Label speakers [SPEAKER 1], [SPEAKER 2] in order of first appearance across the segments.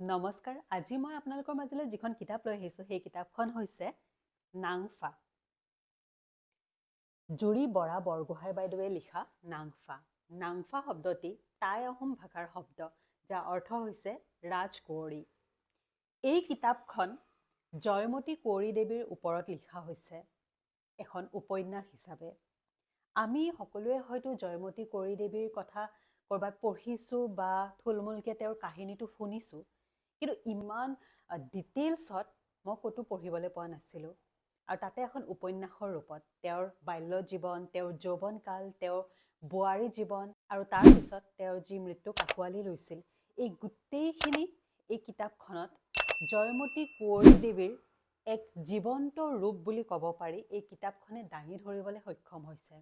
[SPEAKER 1] নমস্কাৰ। আজি মই আপোনালোকৰ মাজলৈ যিখন কিতাপ লৈ আহিছোঁ সেই কিতাপখন হৈছে নাংফা। জুৰি বৰা বৰগোহাঁই বাইদেৱে লিখা নাংফা। নাংফা শব্দটি টাই আহোম ভাষাৰ শব্দ, যাৰ অৰ্থ হৈছে ৰাজকুঁৱৰী। এই কিতাপখন জয়মতী কুঁৱৰী দেৱীৰ ওপৰত লিখা হৈছে এখন উপন্যাস হিচাপে। আমি সকলোৱে হয়তো জয়মতী কুঁৱৰী দেৱীৰ কথা ক'ৰবাত পঢ়িছোঁ বা থুলমূলকৈ তেওঁৰ কাহিনীটো শুনিছোঁ, কিন্তু ইমান ডিটেইলছত মই ক'তো পঢ়িবলৈ পোৱা নাছিলোঁ। আৰু তাতে এখন উপন্যাসৰ ৰূপত তেওঁৰ বাল্য জীৱন, তেওঁৰ যৌৱনকাল, তেওঁৰ বোৱাৰী জীৱন আৰু তাৰপিছত তেওঁৰ যি মৃত্যুক আঁকোৱালি লৈছিল, এই গোটেইখিনি এই কিতাপখনত জয়মতী কুঁৱৰী দেৱীৰ এক জীৱন্ত ৰূপ বুলি ক'ব পাৰি এই কিতাপখনে দাঙি ধৰিবলৈ সক্ষম হৈছে।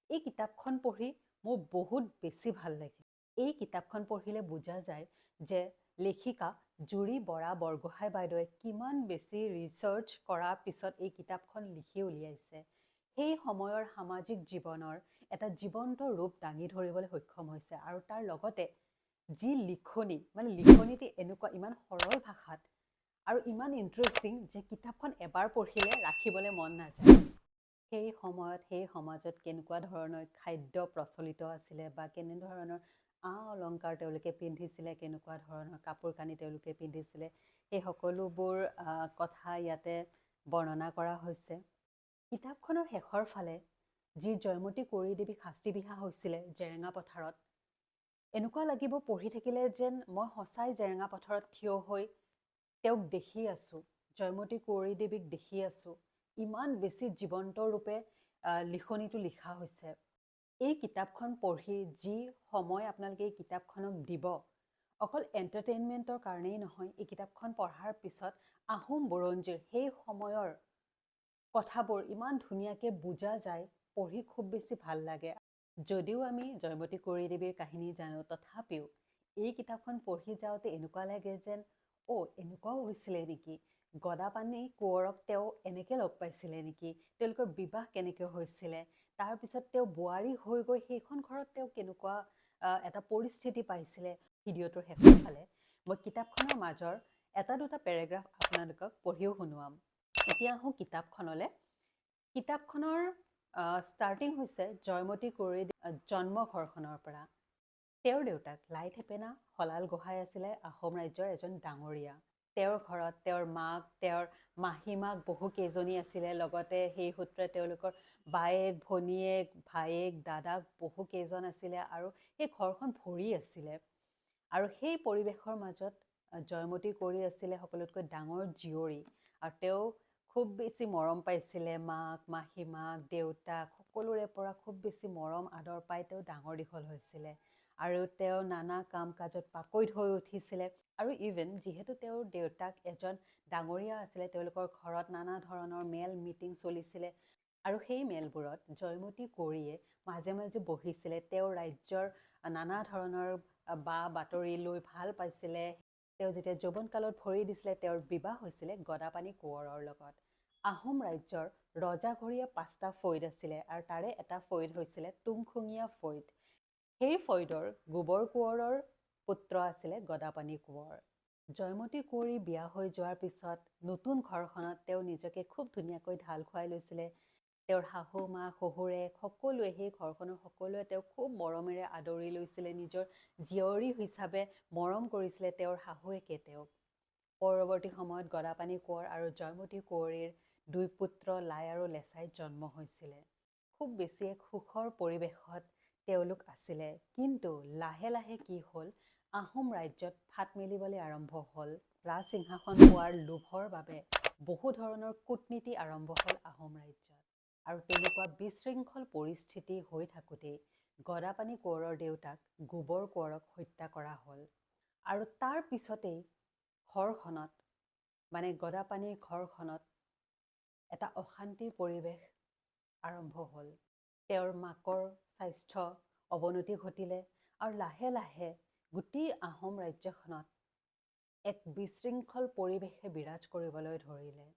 [SPEAKER 1] এই কিতাপখন পঢ়ি মোৰ বহুত বেছি ভাল লাগিল। এই কিতাপখন পঢ়িলে বুজা যায় যে লেখিকা জুৰি বৰা বৰগোহাঁই বাইদেৱে কিমান বেছি ৰিচাৰ্চ কৰাৰ পিছত এই কিতাপখন লিখি উলিয়াইছে। সেই সময়ৰ সামাজিক জীৱনৰ এটা জীৱন্ত ৰূপ দাঙি ধৰিবলৈ সক্ষম হৈছে। আৰু তাৰ লগতে যি লিখনি, লিখনিটি এনেকুৱা ইমান সৰল ভাষাত আৰু ইমান ইণ্টাৰেষ্টিং যে কিতাপখন এবাৰ পঢ়িলে ৰাখিবলৈ মন নাযায়। সেই সময়ত সেই সমাজত কেনেকুৱা ধৰণৰ খাদ্য প্ৰচলিত আছিলে বা কেনেধৰণৰ অলংকাৰ তেওঁলোকে পিন্ধিছিলে, কেনেকুৱা ধৰণৰ কাপোৰ কানি তেওঁলোকে পিন্ধিছিলে, সেই সকলোবোৰ কথা ইয়াতে বৰ্ণনা কৰা হৈছে। কিতাপখনৰ শেষৰ ফালে যি জয়মতী কুঁৱৰী দেৱীক শাস্তি বিহা হৈছিলে জেৰেঙা পথাৰত, এনেকুৱা লাগিব পঢ়ি থাকিলে যেন মই সঁচাই জেৰেঙা পথাৰত থিয় হৈ তেওঁক দেখি আছোঁ, জয়মতী কুঁৱৰী দেৱীক দেখি আছোঁ। ইমান বেছি জীৱন্ত ৰূপে লিখনিটো লিখা হৈছে। এই কিতাপখন পঢ়ি যি সময় আপোনালোকে এই কিতাপখনক দিব, অকল এণ্টাৰটেইনমেণ্টৰ কাৰণেই নহয়, এই কিতাপখন পঢ়াৰ পিছত আহোম বুৰঞ্জীৰ সেই সময়ৰ কথাবোৰ ইমান ধুনীয়াকৈ বুজা যায়, পঢ়ি খুব বেছি ভাল লাগে। যদিও আমি জয়মতী কুঁৱৰী দেৱীৰ কাহিনী জানো, তথাপিও এই কিতাপখন পঢ়ি যাওঁতে এনেকুৱা লাগে যেন এনেকুৱাও হৈছিলে নেকি, গদাপাণি কোঁৱৰক তেওঁ এনেকৈ লগ পাইছিলে নেকি, তেওঁলোকৰ বিবাহ কেনেকৈ হৈছিলে, তাৰপিছত তেওঁ বোৱাৰী হৈ গৈ সেইখন ঘৰত তেওঁ কেনেকুৱা এটা পৰিস্থিতি পাইছিলে। ভিডিঅ'টোৰ শেষৰ ফালে মই কিতাপখনৰ মাজৰ এটা দুটা পেৰাগ্ৰাফ আপোনালোকক পঢ়িও শুনোৱাম। এতিয়া আহোঁ কিতাপখনলৈ। কিতাপখনৰ ষ্টাৰ্টিং হৈছে জয়মতী কুঁৱৰী জন্ম ঘৰখনৰ পৰা। তেওঁৰ দেউতাক লাই থেপেনা শলাল গোহাঁই আছিলে আহোম ৰাজ্যৰ এজন ডাঙৰীয়া। তেওঁৰ ঘৰত তেওঁৰ মাক, তেওঁৰ মাহীমাক বহু কেইজনী আছিলে, লগতে সেই সূত্ৰে তেওঁলোকৰ বায়েক, ভনীয়েক, ভায়েক, দাদাক বহু কেইজন আছিলে আৰু সেই ঘৰখন ভৰি আছিলে। আৰু সেই পৰিৱেশৰ মাজত জয়মতী কুঁৱৰী আছিলে সকলোতকৈ ডাঙৰ জীয়ৰী, আৰু তেওঁ খুব বেছি মৰম পাইছিলে মাক, মাহীমাক, দেউতাক সকলোৰে পৰা খুব বেছি মৰম আদৰ পাই তেওঁ ডাঙৰ দীঘল হৈছিলে। আৰু তেওঁ নানা কাম কাজত পাকৈত হৈ উঠিছিলে। আৰু ইভেন যিহেতু তেওঁৰ দেউতাক এজন ডাঙৰীয়া আছিলে, তেওঁলোকৰ ঘৰত নানা ধৰণৰ মেল মিটিং চলিছিলে, আৰু সেই মেলবোৰত জয়মতী কুঁৱৰীয়ে মাজে মাজে বহিছিলে। তেওঁৰ ৰাজ্যৰ নানা ধৰণৰ বা বাতৰি লৈ ভাল পাইছিলে। তেওঁ যেতিয়া যৌৱনকালত ভৰি দিছিলে, তেওঁৰ বিবাহ হৈছিলে গদাপাণি কোঁৱৰৰ লগত। আহোম ৰাজ্যৰ ৰজাঘৰীয়া 5টা ফৈদ আছিলে, আৰু তাৰে এটা ফৈদ হৈছিলে তুংখুঙীয়া ফৈদ। সেই ফৈদৰ গোবৰ কোঁৱৰৰ পুত্ৰ আছিলে গদাপাণি কোঁৱৰ। জয়মতী কুঁৱৰী বিয়া হৈ যোৱাৰ পিছত নতুন ঘৰখনত তেওঁ নিজকে খুব ধুনীয়াকৈ ঢাল খুৱাই লৈছিলে। তেওঁৰ শাহু মা, শহুৰেক সকলোৱে, সেই ঘৰখনৰ সকলোৱে তেওঁক খুব মৰমেৰে আদৰি লৈছিলে, নিজৰ জীয়ৰী হিচাপে মৰম কৰিছিলে তেওঁৰ শাহুৱেকে তেওঁক। পৰৱৰ্তী সময়ত গদাপাণি কোঁৱৰ আৰু জয়মতী কুঁৱৰীৰ 2 পুত্ৰ লাই আৰু লেছাইত জন্ম হৈছিলে। খুব বেছি এক সুখৰ পৰিৱেশত তেওঁলোক আছিলে। কিন্তু লাহে লাহে কি হ'ল, আহোম ৰাজ্যত ফাট মেলিবলৈ আৰম্ভ হ'ল। ৰাজসিংহাসন পোৱাৰ লোভৰ বাবে বহু ধৰণৰ কূটনীতি আৰম্ভ হ'ল আহোম ৰাজ্যত। আৰু তেনেকুৱা বিশৃংখল পৰিস্থিতি হৈ থাকোঁতেই গদাপাণি কোঁৱৰৰ দেউতাক গোবৰ কোঁৱৰক হত্যা কৰা হ'ল। আৰু তাৰ পিছতেই ঘৰখনত, গদাপাণিৰ ঘৰখনত এটা অশান্তিৰ পৰিৱেশ আৰম্ভ হ'ল। তেওঁৰ মাকৰ স্বাস্থ্য অৱনতি ঘটিলে, আৰু লাহে লাহে গোটেই আহোম ৰাজ্যখনত এক বিশৃংখল পৰিৱেশে বিৰাজ কৰিবলৈ ধৰিলে।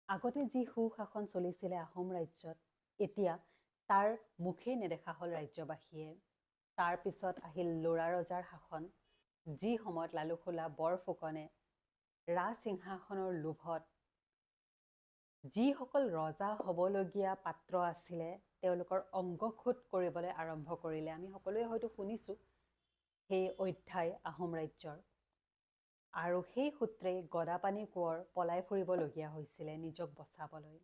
[SPEAKER 1] আগতে যি সুশাসন চলিছিলে আহোম ৰাজ্যত, এতিয়া তাৰ মুখেই নেদেখা হ'ল ৰাজ্যবাসীয়ে। তাৰপিছত আহিল ল'ৰা ৰজাৰ শাসন। যি সময়ত লালুখোলা বৰফুকনে ৰাজসিংহাসনৰ লোভত যিসকল ৰজা হ'বলগীয়া পাত্ৰ আছিলে তেওঁলোকৰ অংগশোধ কৰিবলৈ আৰম্ভ কৰিলে। আমি সকলোৱে হয়তো শুনিছোঁ সেই অধ্যায় আহোম ৰাজ্যৰ। আৰু সেই সূত্ৰে গদাপাণি কোঁৱৰ পলাই ফুৰিবলগীয়া হৈছিলে নিজক বচাবলৈ।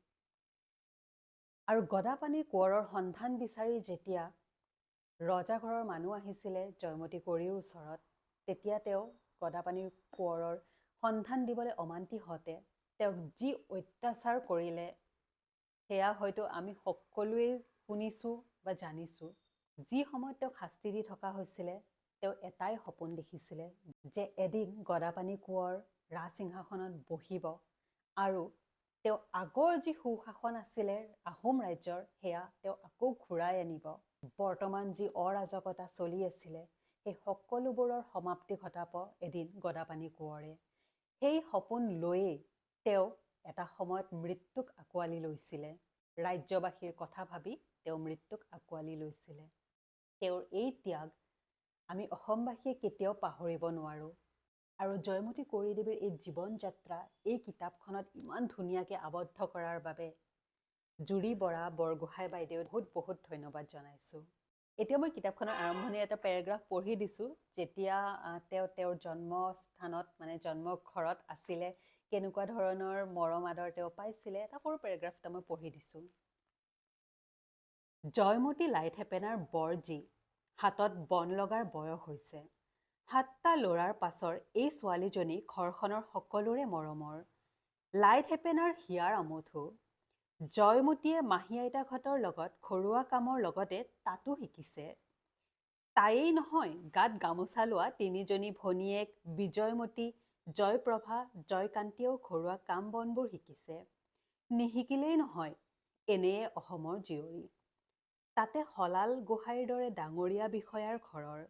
[SPEAKER 1] আৰু গদাপাণি কোঁৱৰৰ সন্ধান বিচাৰি যেতিয়া ৰজাঘৰৰ মানুহ আহিছিলে জয়মতী কোঁৱৰীৰ ওচৰত, তেতিয়া তেওঁ গদাপাণি কোঁৱৰৰ সন্ধান দিবলৈ অমান্তি হওঁতে তেওঁক যি অত্যাচাৰ কৰিলে সেয়া হয়তো আমি সকলোৱে শুনিছোঁ বা জানিছোঁ। যি সময়ত তেওঁক শাস্তি দি থকা হৈছিলে তেওঁ এটাই সপোন দেখিছিলে যে এদিন গদাপাণি কোঁৱৰ ৰাজসিংহাসনত বহিব আৰু তেওঁ আগৰ যি সুশাসন আছিলে আহোম ৰাজ্যৰ সেয়া তেওঁ আকৌ ঘূৰাই আনিব। বৰ্তমান যি অৰাজকতা চলি আছিলে সেই সকলোবোৰৰ সমাপ্তি ঘটাব এদিন গদাপাণি কোঁৱৰে। সেই সপোন লৈয়ে তেওঁ এটা সময়ত মৃত্যুক আঁকোৱালি লৈছিলে। ৰাজ্যবাসীৰ কথা ভাবি তেওঁ মৃত্যুক আঁকোৱালি লৈছিলে। তেওঁৰ এই ত্যাগ আমি অসমবাসীয়ে কেতিয়াও পাহৰিব নোৱাৰোঁ। আৰু জয়মতী কোঁৱৰী দেৱীৰ এই জীৱন যাত্ৰা এই কিতাপখনত ইমান ধুনীয়াকৈ আবদ্ধ কৰাৰ বাবে জুৰি বৰা বৰগোহাঁই বাইদেউ বহুত ধন্যবাদ জনাইছোঁ। এতিয়া মই কিতাপখনৰ আৰম্ভণিৰ এটা পেৰাগ্ৰাফ পঢ়ি দিছোঁ, যেতিয়া তেওঁ তেওঁৰ জন্মস্থানত মানে জন্মঘৰত আছিলে কেনেকুৱা ধৰণৰ মৰম আদৰ তেওঁ পাইছিলে এটা সৰু পেৰাগ্ৰাফ এটা মই পঢ়ি দিছোঁ। জয়মতী লাইথেপেনাৰ বৰজী হাতত বন লগাৰ বয়স হৈছে। 7টা ল'ৰাৰ পাছৰ এই ছোৱালীজনী ঘৰখনৰ সকলোৰে মৰমৰ। লাইথেপেনাৰ হিয়াৰ আমঠু। জয়মতীয়ে মাহী আইতাকহঁতৰ লগত ঘৰুৱা কামৰ লগতে তাতো শিকিছে। তায়েই নহয়, গাত গামোচা লোৱা 3জনী ভনীয়েক বিজয়মতী, জয়প্ৰভা, জয়কান্তিয়েও ঘৰুৱা কাম বনবোৰ শিকিছে। নিশিকিলেই নহয়, এনেয়ে অসমৰ জীয়ৰী। তাতে শলাল গোহাঁইৰ দৰে ডাঙৰীয়া বিষয়াৰ ঘৰৰ।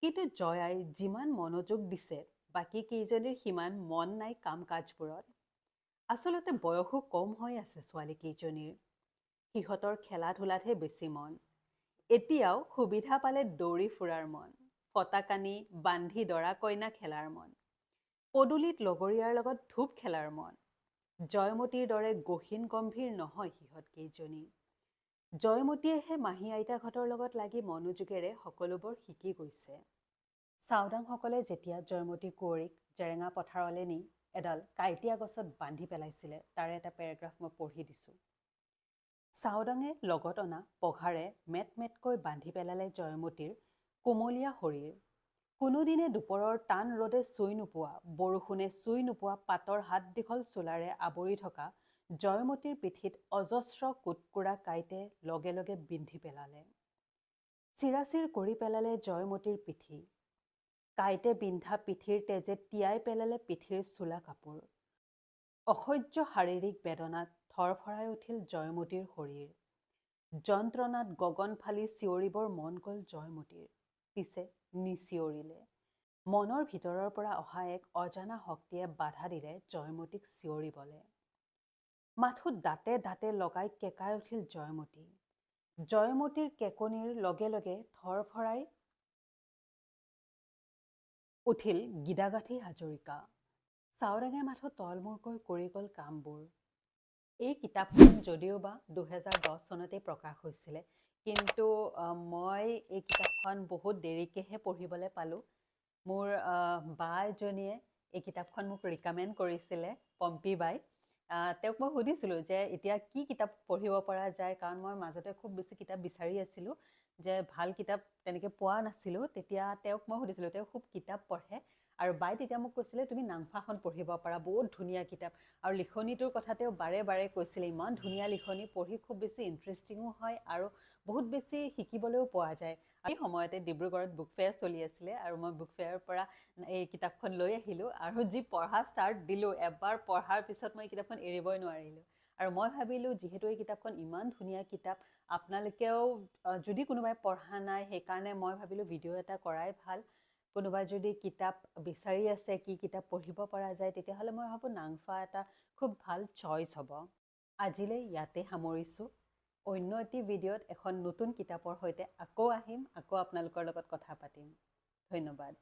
[SPEAKER 1] কিন্তু জয়াই যিমান মনোযোগ দিছে বাকী কেইজনীৰ সিমান মন নাই কাম কাজবোৰত। আচলতে বয়সো কম হৈ আছে ছোৱালী কেইজনীৰ। সিহঁতৰ খেলা ধূলাতহে বেছি মন। এতিয়াও সুবিধা পালে দৌৰি ফুৰাৰ মন, ফটাকানি বান্ধি দৰা কইনা খেলাৰ মন, পদূলিত লগৰীয়াৰ লগত ধূপ খেলাৰ মন। জয়মতীৰ দৰে গহীন গম্ভীৰ নহয় সিহঁত কেইজনী। জয়মতীয়েহে মাহী আইতাকহঁতৰ লগত লাগি মনোযোগেৰে সকলোবোৰ শিকি গৈছে। চাওদাংসকলে যেতিয়া জয়মতী কোঁৱৰীক জেৰেঙা পথাৰলৈ নি এডাল কাঁইটীয়া গছত বান্ধি পেলাইছিলে তাৰে এটা পেৰাগ্ৰাফ মই পঢ়ি দিছোঁ। চাওদাঙে লগত অনা পঘাৰে মেটকৈ বান্ধি পেলালে জয়মতীৰ কোমলীয়া শৰীৰ। কোনোদিনে দুপৰৰ টান ৰ'দে চুই নোপোৱা, বৰষুণে চুই নোপোৱা পাতৰ হাত দীঘল চোলাৰে আৱৰি থকা জয়মতীৰ পিঠিত অজস্ৰ কুটকুৰা কাঁইটে লগে লগে বিন্ধি পেলালে। চিৰাচিৰ কৰি পেলালে জয়মতীৰ পিঠি। কাঁইটে বিন্ধা পিঠিৰ তেজে তিয়াই পেলালে পিঠিৰ চোলা কাপোৰ। অসহ্য শাৰীৰিক বেদনাত থৰফৰাই উঠিল জয়মতীৰ শৰীৰ। যন্ত্ৰণাত গগন ফালি চিঞৰিবৰ মন গ'ল জয়মতীৰ, পিছে নিচিঞৰিলে। মনৰ ভিতৰৰ পৰা অহা এক অজানা শক্তিয়ে বাধা দিলে জয়মতীক চিঞৰিবলে। মাথোত দাঁতে দাঁতে লগাই কেঁকাই উঠিল জয়মতী। জয়মতীৰ কেঁকনিৰ লগে লগে থৰফৰাই উঠিল গিদাগাথি হাজৰিকা। চাওদাঙে মাথো তলমূৰকৈ কৰি গ'ল কামবোৰ। এই কিতাপখন যদিও বা 2010 চনতেই প্ৰকাশ হৈছিলে, কিন্তু মই এই কিতাপখন বহুত দেৰিকৈহে পঢ়িবলৈ পালোঁ। মোৰ বা এজনীয়ে এই কিতাপখন মোক ৰিকমেণ্ড কৰিছিলে, পম্পী বাই। তেওঁক মই সুধিছিলোঁ যে এতিয়া কি কিতাপ পঢ়িব পৰা যায়, কাৰণ মই মাজতে খুব বেছি কিতাপ বিচাৰি আছিলোঁ যে ভাল কিতাপ তেনেকৈ পোৱা নাছিলোঁ। তেতিয়া তেওঁক মই সুধিছিলোঁ, তেওঁ খুব কিতাপ পঢ়ে আৰু বাই তেতিয়া মোক কৈছিলে তুমি নাংফাখন পঢ়িব পাৰা, বহুত ধুনীয়া কিতাপ। আৰু লিখনিটোৰ কথা তেওঁ বাৰে বাৰে কৈছিলে, ইমান ধুনীয়া লিখনি, পঢ়ি খুব বেছি ইণ্টাৰেষ্টিঙো হয় আৰু বহুত বেছি শিকিবলৈও পোৱা যায়। এই সময়তে ডিব্ৰুগড়ত বুক ফেয়াৰ চলি আছিলে আৰু মই বুক ফেয়াৰৰ পৰা এই কিতাপখন লৈ আহিলোঁ আৰু যি পঢ়া ষ্টাৰ্ট দিলোঁ, এবাৰ পঢ়াৰ পিছত মই এই কিতাপখন এৰিবই নোৱাৰিলোঁ। আৰু মই ভাবিলোঁ যিহেতু এই কিতাপখন ইমান ধুনীয়া কিতাপ, আপোনালোকেও যদি কোনোবাই পঢ়া নাই সেইকাৰণে মই ভাবিলোঁ ভিডিঅ' এটা কৰাই ভাল। কোনোবাই যদি কিতাপ বিচাৰি আছে কি কিতাপ পঢ়িব পৰা যায়, তেতিয়াহ'লে মই ভাবোঁ নাংফা এটা খুব ভাল চইচ হ'ব। আজিলৈ ইয়াতে সামৰিছোঁ। অন্য এটি ভিডিঅ'ত এখন নতুন কিতাপৰ সৈতে আকৌ আহিম, আকৌ আপোনালোকৰ লগত কথা পাতিম। ধন্যবাদ।